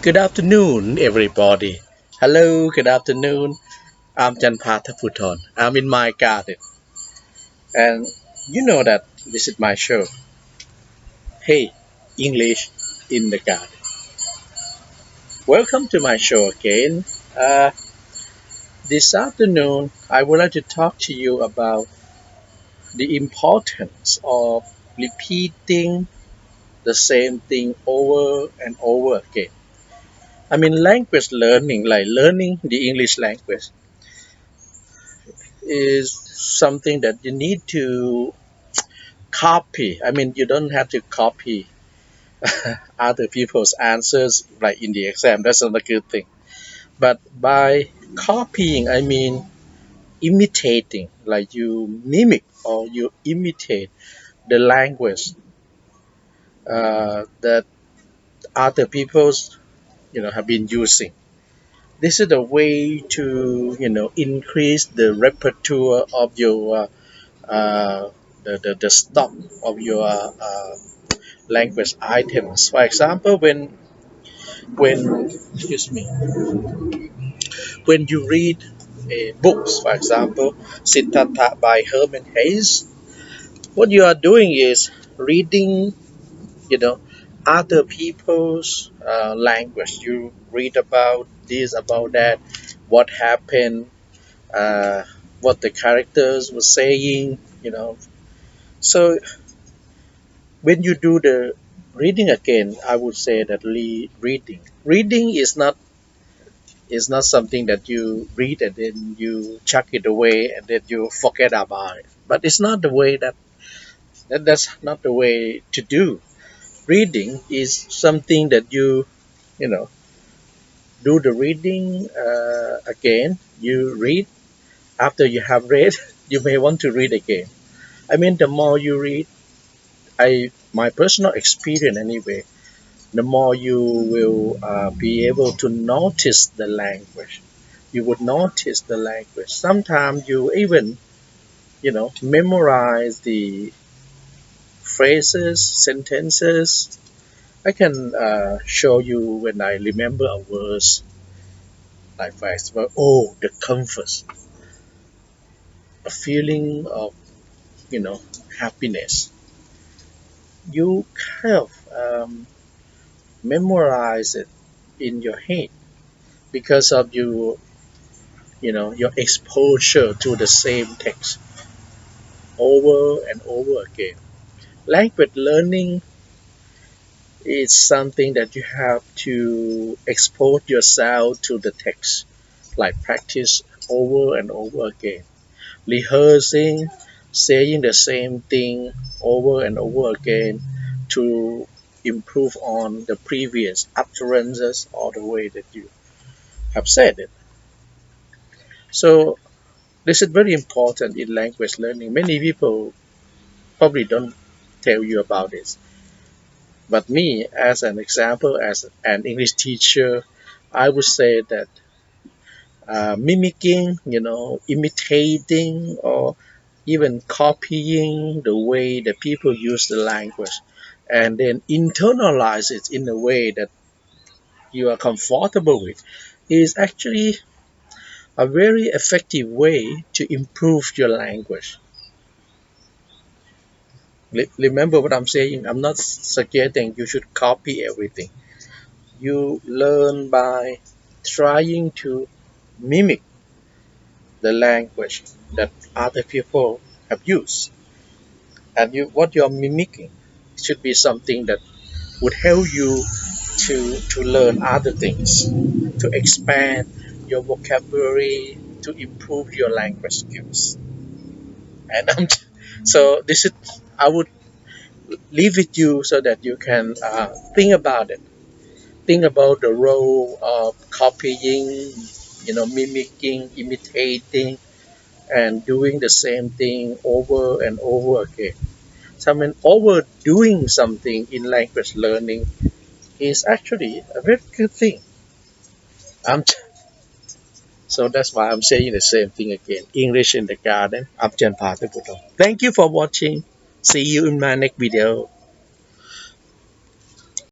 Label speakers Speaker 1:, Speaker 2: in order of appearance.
Speaker 1: Good afternoon, everybody. Hello, good afternoon. I'm Janpata Puton. I'm in my garden, and you know that this is my show. Hey, English in the garden. Welcome to my show again. This afternoon, I would like to talk to you about the importance of repeating the same thing over and over again. I mean, language learning, like learning the English language, is something that you need to copy. I mean, you don't have to copy other people's answers like in the exam. That's not a good thing. But by copying, I mean imitating, like you mimic or you imitate the language that other people's have been using. This is a way to increase the repertoire of your the stock of your language items. For example, when excuse me, when you read books, for example, Siddhartha by Herman Hesse, what you are doing is reading, you know, other people's language. You read about this, about that, what happened, uh, what the characters were saying. So when you do the reading again, I would say that reading is not something that you read and then you chuck it away and then you forget about it. But it's not the way that's not the way to do. Reading is something that you know do the reading again. You read after you have read. You may want to read again. I mean, the more you read, I my personal experience anyway, the more you will be able to notice the language. You would notice the language. Sometimes you even, memorize the phrases, sentences. I can show you when I remember a verse, like for example, oh, the comfort, a feeling of, you know, happiness. You kind of memorize it in your head because of your exposure to the same text over and over again. Language learning is something that you have to expose yourself to the text, like practice over and over again, rehearsing, saying the same thing over and over again to improve on the previous utterances or the way that you have said it. So this is very important in language learning. Many people probably don't tell you about this. But me, as an example, as an English teacher, I would say that mimicking, imitating, or even copying the way that people use the language and then internalize it in a way that you are comfortable with is actually a very effective way to improve your language. Remember what I'm saying? I'm not suggesting you should copy everything. You learn by trying to mimic the language that other people have used. And what you're mimicking should be something that would help you to learn other things, to expand your vocabulary, to improve your language skills. And so this is I would leave with you so that you can think about it. Think about the role of copying, mimicking, imitating, and doing the same thing over and over again. So I mean, overdoing something in language learning is actually a very good thing. Um, so that's why I'm saying the same thing again. English in the garden. I'm Jan Pater. Thank you for watching. See you in my next video.